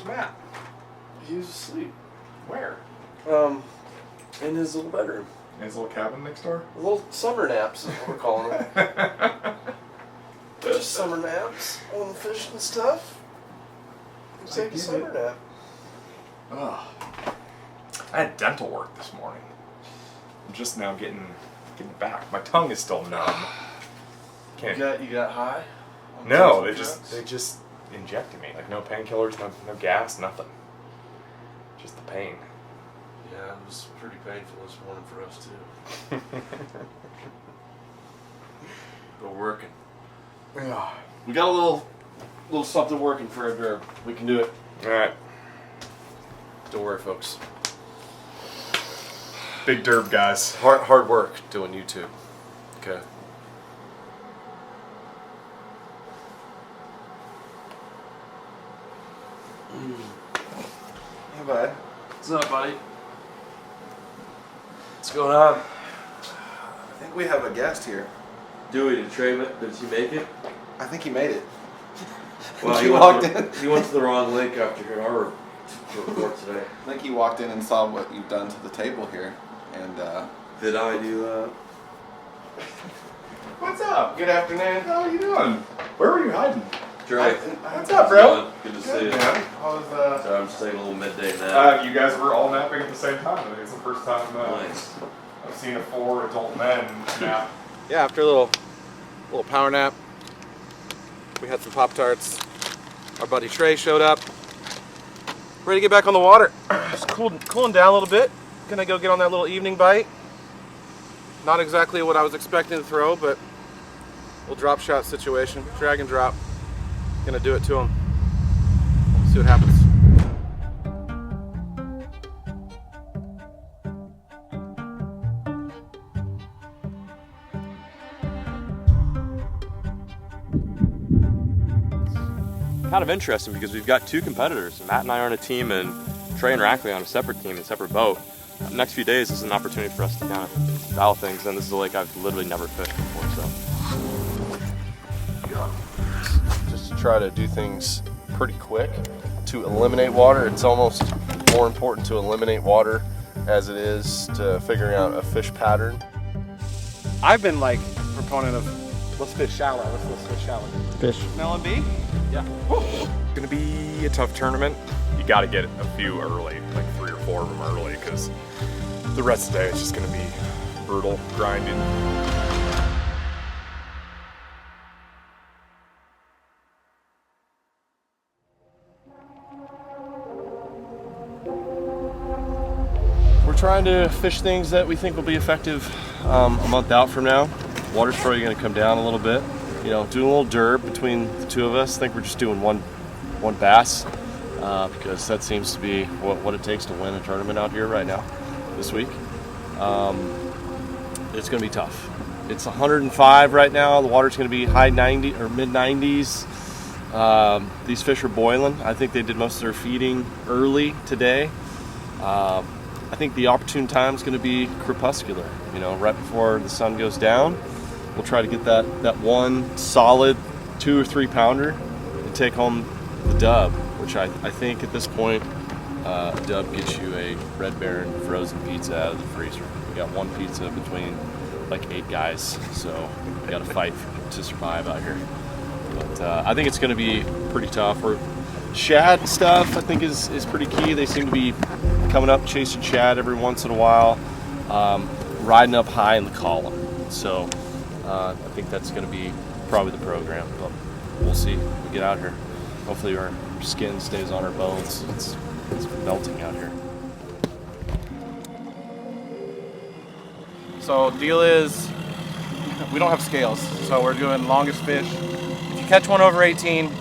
Matt? He was asleep. Where? In his little bedroom. In his little cabin next door? Little summer naps is what we're calling them. Just summer naps on the fish and stuff. You take a summer nap. Ugh. I had dental work this morning. I'm just now getting back. My tongue is still numb. Can't. You got high? No, they just injected me. Like no painkillers, no gas, nothing. Just the pain. Yeah, it was pretty painful this morning for us too. But working. Yeah. We got a little something working for a derb. We can do it. All right. Don't worry, folks. Big derb guys. Hard work doing YouTube. Okay. Hey, bud. What's up, buddy? What's going on? I think we have a guest here. Dewey, did she make it? I think he made it. Well, he walked in. He went to the wrong link after hearing our report today. I think he walked in and saw what you've done to the table here, and Did I do that? What's up? Good afternoon. How are you doing? Where were you hiding? Dre. What's up, bro? Good to see you. Man. How's So I'm just taking a little midday nap. You guys were all napping at the same time. I think it's the first time Nice. I've seen a 4 adult men nap. Yeah, after a little power nap, we had some Pop-Tarts. Our buddy Trey showed up. Ready to get back on the water. Just cooling down a little bit. Gonna go get on that little evening bite. Not exactly what I was expecting to throw, but little drop shot situation. Drag and drop. Gonna do it to him. See what happens. Kind of interesting because we've got two competitors. Matt and I are on a team, and Trey and Rackley on a separate team, a separate boat. The next few days is an opportunity for us to kind of dial things, and this is a lake I've literally never fished before. So, just to try to do things pretty quick to eliminate water. It's almost more important to eliminate water as it is to figuring out a fish pattern. I've been like a proponent of let's fish shallow. Let's fish shallow. fish. Melon B? Yeah. It's gonna be a tough tournament. You gotta get a few early, like 3 or 4 of them early, because the rest of the day it's just gonna be brutal grinding. We're trying to fish things that we think will be effective a month out from now. Water's probably going to come down a little bit. You know, doing a little derb between the two of us. I think we're just doing one bass because that seems to be what it takes to win a tournament out here right now, this week. It's going to be tough. It's 105 right now. The water's going to be high 90 or mid 90s. These fish are boiling. I think they did most of their feeding early today. I think the opportune time is going to be crepuscular, you know, right before the sun goes down. We'll try to get that one solid 2 or 3 pounder and take home the dub, which I think at this point, a dub gets you a Red Baron frozen pizza out of the freezer. We got one pizza between like 8 guys, so we got to fight to survive out here. But I think it's going to be pretty tough. Shad stuff I think is pretty key. They seem to be coming up chasing shad every once in a while, riding up high in the column. So I think that's going to be probably the program, but we'll see when we get out here. Hopefully our skin stays on our bones. It's melting out here. So deal is, we don't have scales, so we're doing longest fish. If you catch one over 18,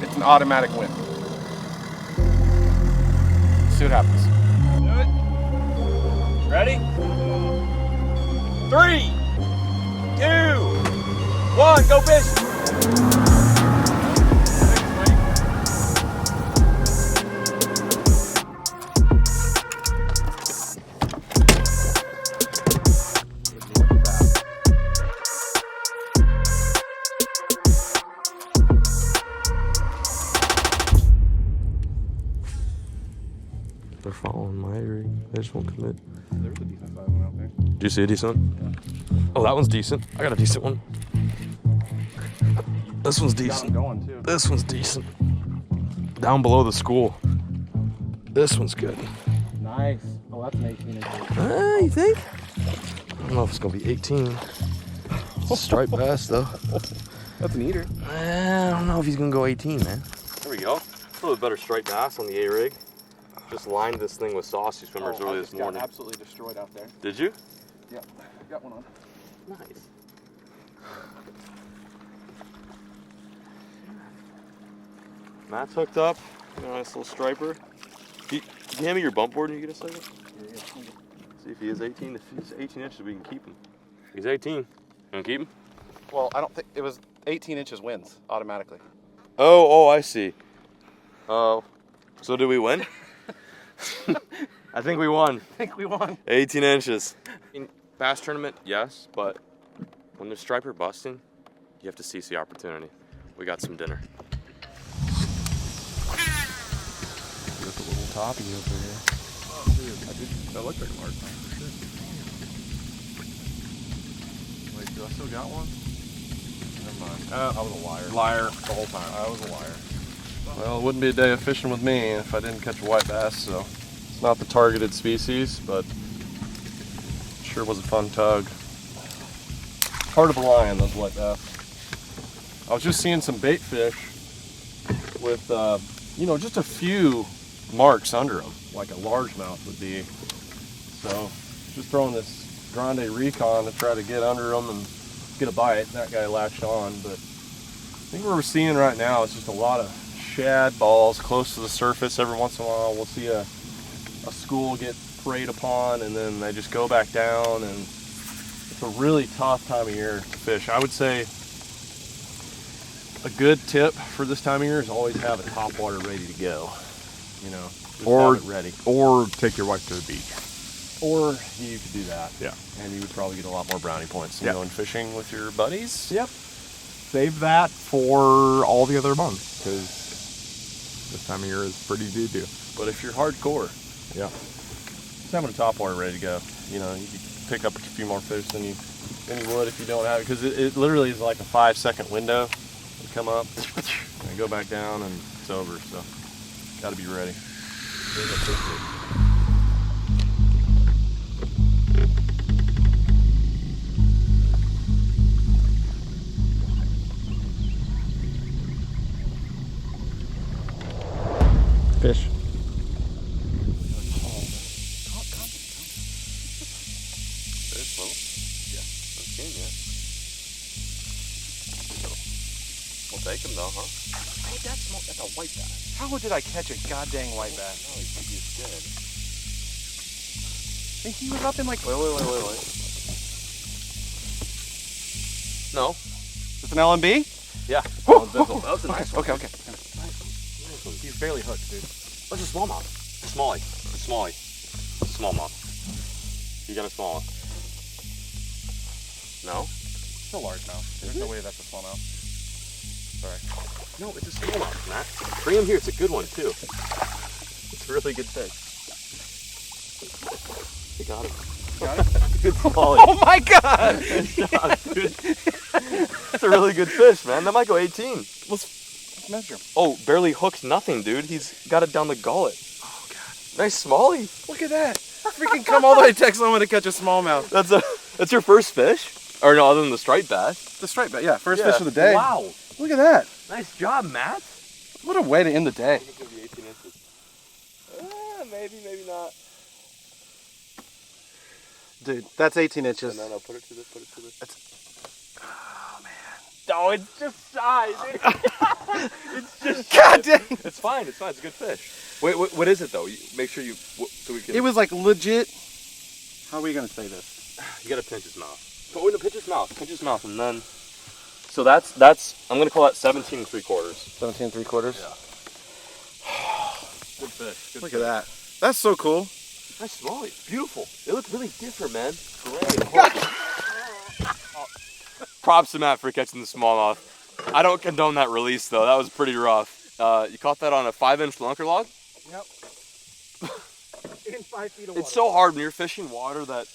it's an automatic win. See what happens. Do it. Ready? 3, 2, 1, go fish! Fish won't commit. There's a decent size one out there. Do you see a decent one? Oh, that one's decent. I got a decent one. This one's decent. Going too. This one's decent. Down below the school. This one's good. Nice. Oh, that's an 18 inch. You think? I don't know if it's gonna be 18. It's a striped bass though. That's an eater. I don't know if he's gonna go 18, man. There we go. A little bit better striped bass on the A-rig. Just lined this thing with saucy swimmers early this morning. Got absolutely destroyed out there. Did you? Yep, got one on. Nice. Matt's hooked up. Nice little striper. Can you hand me your bump board when you get a second? Yeah. See if he is 18. If he's 18 inches, we can keep him. He's 18. You want to keep him? Well, I don't think it was 18 inches wins automatically. Oh, I see. Oh, so did we win? I think we won. I think we won. 18 inches. In bass tournament, yes, but when there's striper busting, you have to seize the opportunity. We got some dinner. Look at the little toppy over here. Oh, dude, that looked like a large one for sure. Wait, do I still got one? Never mind. I was a liar. Liar the whole time. I was a liar. Well, it wouldn't be a day of fishing with me if I didn't catch a white bass, so it's not the targeted species, but it sure was a fun tug. Hard to rely on those white bass. I was just seeing some bait fish with, just a few marks under them, like a largemouth would be. So just throwing this Grande Recon to try to get under them and get a bite. That guy latched on, but I think what we're seeing right now is just a lot of shad balls close to the surface. Every once in a while we'll see a school get preyed upon and then they just go back down, and it's a really tough time of year to fish. I would say a good tip for this time of year is always have a topwater ready to go. Just Or have it ready. Or take your wife to the beach. Or you could do that. Yeah. And you would probably get a lot more brownie points than Yeah. going fishing with your buddies. Yep. Save that for all the other months, because this time of year is pretty doo-doo. But if you're hardcore, Yeah. just having a topwater ready to go. You could pick up a few more fish than you would if you don't have it, because it literally is like a 5-second window. You come up and go back down and it's over. So got to be ready. Fish. Fish, well, yeah, that's game, yeah. We'll take him though, huh? Hey, that's a white bass. How did I catch a goddamn white bass? No, he's dead. I think he was up in like. Wait. No. Is this an LMB? Yeah. That was a nice one. Okay. Nice one. He's barely hooked, dude. What's a smallmouth? Smallie. Smallmouth. You got a smallmouth? No? It's a largemouth. There's no way that's a smallmouth. Sorry. No, it's a smallmouth, Matt. Bring him here. It's a good one too. It's a really good fish. You got him. Got it? Good smallie. Oh my god! Good job, dude. That's a really good fish, man. That might go 18. Let's measure him. Oh, barely hooked nothing, dude. He's got it down the gullet. Oh god. Nice smallie. Look at that. Freaking come all the way to Texoma to catch a smallmouth. That's your first fish? Or no, other than the striped bass? The striped bass, yeah. First fish of the day. Wow. Look at that. Nice job, Matt. What a way to end the day. I think it'll be 18 inches. Maybe not. Dude, that's 18 inches. No, put it to this. Oh man. Oh, it's just shy, dude. It's just God dang. It's fine. It's a good fish. Wait, what is it though? Make sure so we can. It was like legit. How are we gonna say this? You gotta pinch his mouth. Oh, no, pinch his mouth, and then. So that's. I'm gonna call that 17 3/4. 17 3/4. Yeah. Good fish. Look at that. That's so cool. Nice smallie. It's beautiful. It looks really different, man. Props to Matt for catching the smallmouth. I don't condone that release though. That was pretty rough. You caught that on a 5-inch lunker log? Yep. 5 feet of water. It's so hard when you're fishing water that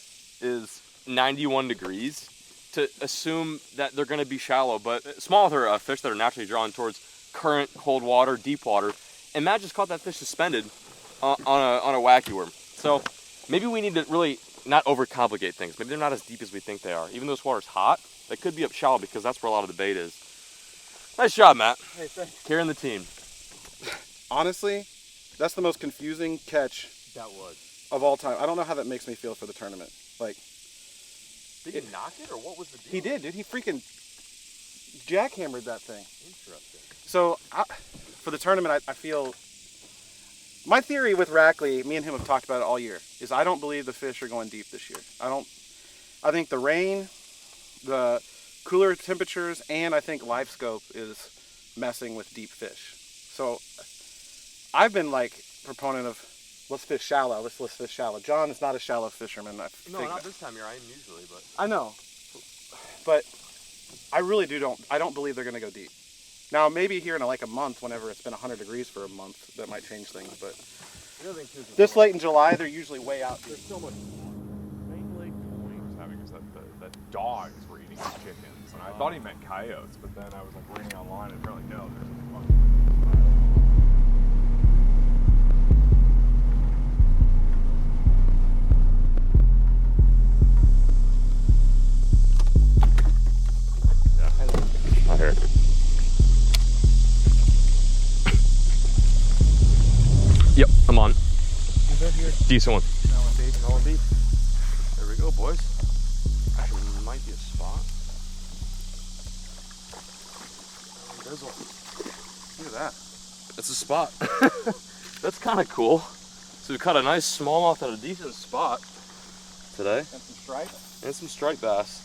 is 91 degrees to assume that they're going to be shallow. But smallmouth fish that are naturally drawn towards current, cold water, deep water. And Matt just caught that fish suspended on a wacky worm. So maybe we need to really not overcomplicate things. Maybe they're not as deep as we think they are. Even though this water's hot, they could be up shallow because that's where a lot of the bait is. Nice job, Matt. Hey, thanks. Carrying the team. Honestly, that's the most confusing catch That was. of all time. I don't know how that makes me feel for the tournament. Like, Did he knock it, or what was the deal? he did, dude. He freaking jackhammered that thing. Interesting. So, for the tournament, I feel... My theory with Rackley, me and him have talked about it all year, is I don't believe the fish are going deep this year. I think the rain, the cooler temperatures, and I think live scope is messing with deep fish. So I've been like proponent of let's fish shallow, let's fish shallow. John is not a shallow fisherman. No, not this time of year. I am usually, but I know, but I really I don't believe they're going to go deep. Now maybe here in like a month, whenever it's been 100 degrees for a month, that might change things. But this late in July, they're usually way out. There's so much. Main lake point was having is that dogs were eating his chickens, and I thought he meant coyotes, but then I was like reading online, and apparently no, there's a bunch. not here. Yep, I'm on. Decent one. There we go, boys. Actually, might be a spot. Look at that. That's a spot. That's kind of cool. So we caught a nice smallmouth at a decent spot today. And some stripe. And some striped bass.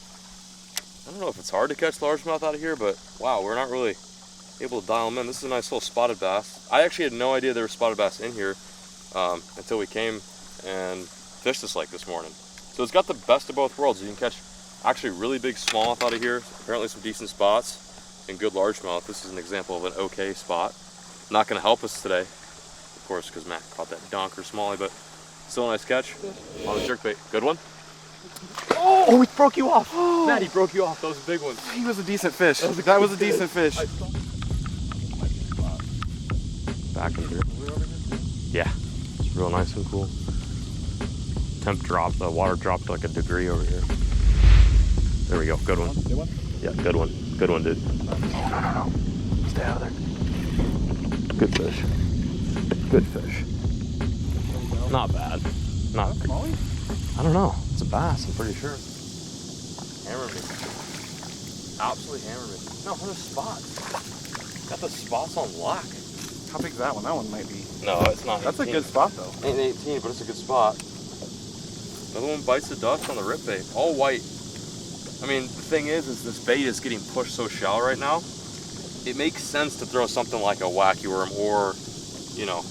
I don't know if it's hard to catch largemouth out of here, but wow, we're not really able to dial them in. This is a nice little spotted bass. I actually had no idea there were spotted bass in here until we came and fished this lake this morning. So it's got the best of both worlds. You can catch actually really big smallmouth out of here, apparently some decent spots, and good largemouth. This is an example of an okay spot. Not going to help us today, of course, because Matt caught that donker smallie, but still a nice catch on the jerkbait. Good one. Oh, he broke you off. Matt, he broke you off. That was a big one. He was a decent fish. That was a decent fish. Back in here. Yeah, it's real nice and cool. Temp dropped, the water dropped like a degree over here. There we go, good one. Good one? Yeah, good one. Good one, dude. No. Stay out of there. Good fish. Good fish. Not bad. Not. I don't know. It's a bass, I'm pretty sure. Hammer me. Absolutely hammer me. No, what a spot. Got the spots on lock. How big's that one? That one might be. No, it's not. That's 18. a good spot though. Ain't 18, but it's a good spot. Another one bites the dust on the rip bait. All white. I mean, the thing is this bait is getting pushed so shallow right now. It makes sense to throw something like a wacky worm or, you know,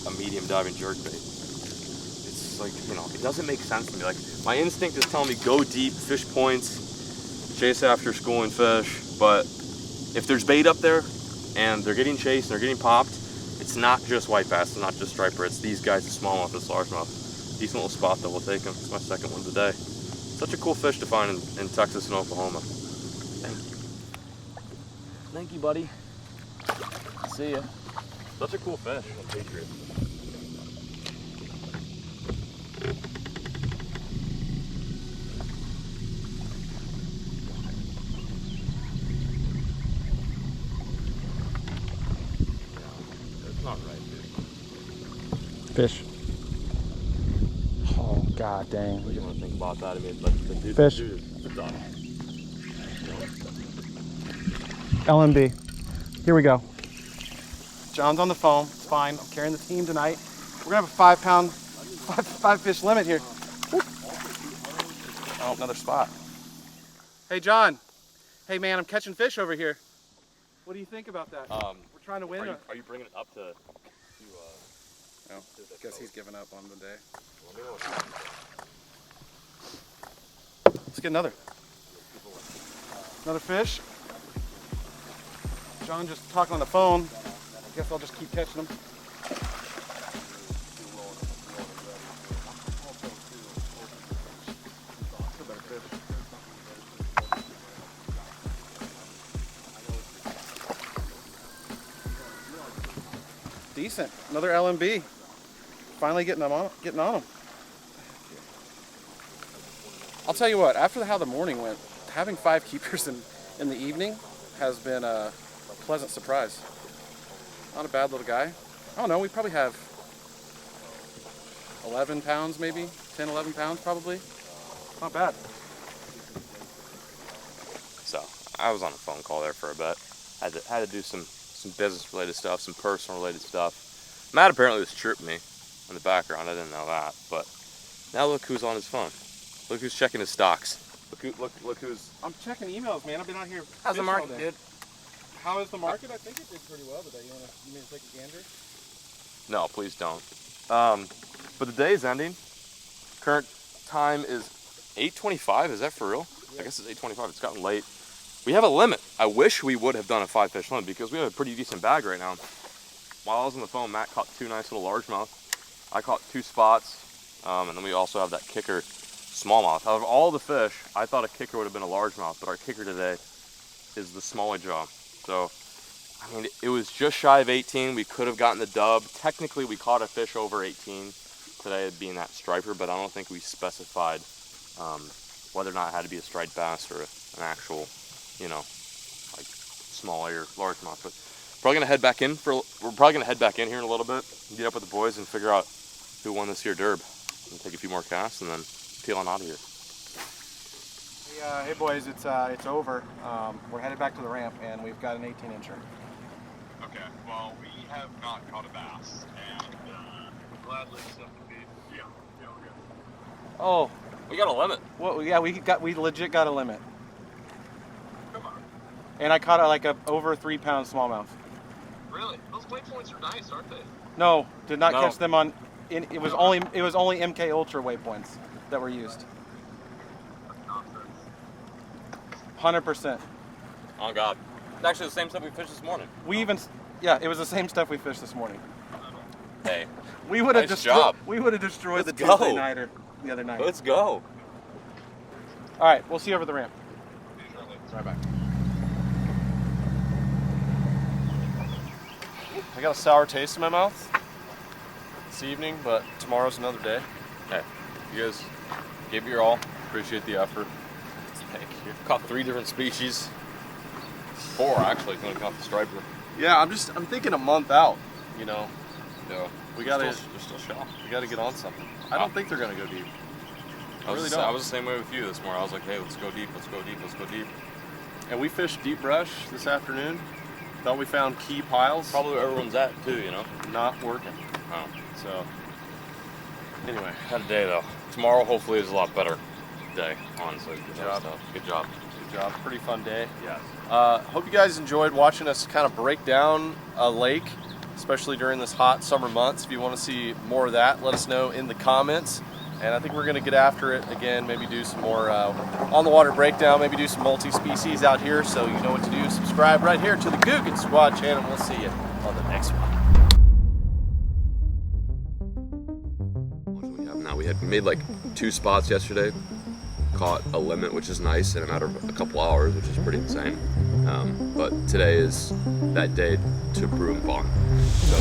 a medium diving jerkbait. It's like, you know, it doesn't make sense to me. Like, my instinct is telling me go deep, fish points, chase after schooling fish. But if there's bait up there and they're getting chased and they're getting popped, it's not just white bass, it's not just striper, it's these guys, the smallmouth, this largemouth. Decent little spot though, we'll take them. It's my second one today. Such a cool fish to find in Texas and Oklahoma. Thank you. Thank you, buddy. See ya. Such a cool fish. Patriot. That's not right, dude. Fish. Oh, god dang. What do you want to think about that? I mean, the dude, Fish. The dude is done. LMB. Here we go. John's on the phone. It's fine. I'm carrying the team tonight. We're gonna have a 5 fish limit here. Oh, another spot. Hey, John. Hey, man, I'm catching fish over here. What do you think about that? We're trying to win. Are you bringing it up to Oh, I guess he's giving up on the day. Let's get another fish. John just talking on the phone. I guess I'll just keep catching them. Decent. Another LMB. Finally getting on them. I'll tell you what, after how the morning went, having 5 keepers in the evening has been a pleasant surprise. Not a bad little guy. I don't know, we probably have 11 pounds maybe, 10, 11 pounds probably. Not bad. So I was on a phone call there for a bit. Had to do some business related stuff, some personal related stuff. Matt apparently was chirping me in the background. I didn't know that, but now look who's on his phone. Look who's checking his stocks. Look who's. I'm checking emails, man. I've been out here. How's the market, dude? How is the market? I think it did pretty well today. You want to take a gander? No, please don't. But the day is ending. Current time is 8:25. Is that for real? Yeah. I guess it's 8:25. It's gotten late. We have a limit. I wish we would have done a 5-fish limit because we have a pretty decent bag right now. While I was on the phone, Matt caught 2 nice little largemouth. I caught 2 spots, and then we also have that kicker smallmouth. Out of all the fish, I thought a kicker would have been a largemouth, but our kicker today is the smallie jaw. So, I mean, it was just shy of 18. We could have gotten the dub. Technically, we caught a fish over 18 today, being that striper, but I don't think we specified whether or not it had to be a striped bass or an actual, you know, like smallie or largemouth. But we're probably gonna head back in here in a little bit, get up with the boys, and figure out who won this year derb. And take a few more casts and then peel on out of here. Hey boys, it's over. We're headed back to the ramp, and we've got an 18-incher. Okay, well, we have not caught a bass, and gladly accept the feed. Yeah, we're good. Oh, We got a limit. well, yeah, we legit got a limit. Come on. And I caught a over 3-pound smallmouth. Really? Those waypoints are nice, aren't they? No, did not No. catch them on. It was only MK Ultra waypoints that were used. That's nonsense. 100%. Oh God. It's actually the same stuff we fished this morning. It was the same stuff we fished this morning. Hey, We would have Nice job. destroyed Let's the go. Tuesday nighter the other night. let's go. All right, we'll see you over the ramp. Right back. I got a sour taste in my mouth this evening, but tomorrow's another day. Hey, you guys gave it your all. Appreciate the effort. Thank you. Caught 3 different species. 4 actually, if you want to count the striper. Yeah, I'm thinking a month out. You know, Yeah. They're still shallow. we got to get on something. I don't think they're gonna go deep. I really don't. I was the same way with you this morning. I was like, hey, let's go deep, let's go deep, let's go deep. And we fished deep brush this afternoon. Thought we found key piles. Probably where everyone's at too, you know? Not working. Oh. So anyway, Had a day though. Tomorrow hopefully is a lot better day, honestly. Good job. Good job. good job. Pretty fun day. Yes. Hope you guys enjoyed watching us kind of break down a lake, especially during this hot summer months. If you want to see more of that, let us know in the comments. And I think we're going to get after it again, maybe do some more on the water breakdown, maybe do some multi-species out here. So you know what to do. Subscribe right here to the Googan Squad channel. We'll see you on the next one. We had made like 2 spots yesterday, caught a limit, which is nice, in a matter of a couple hours, which is pretty insane. But today is that day to brew and bond. So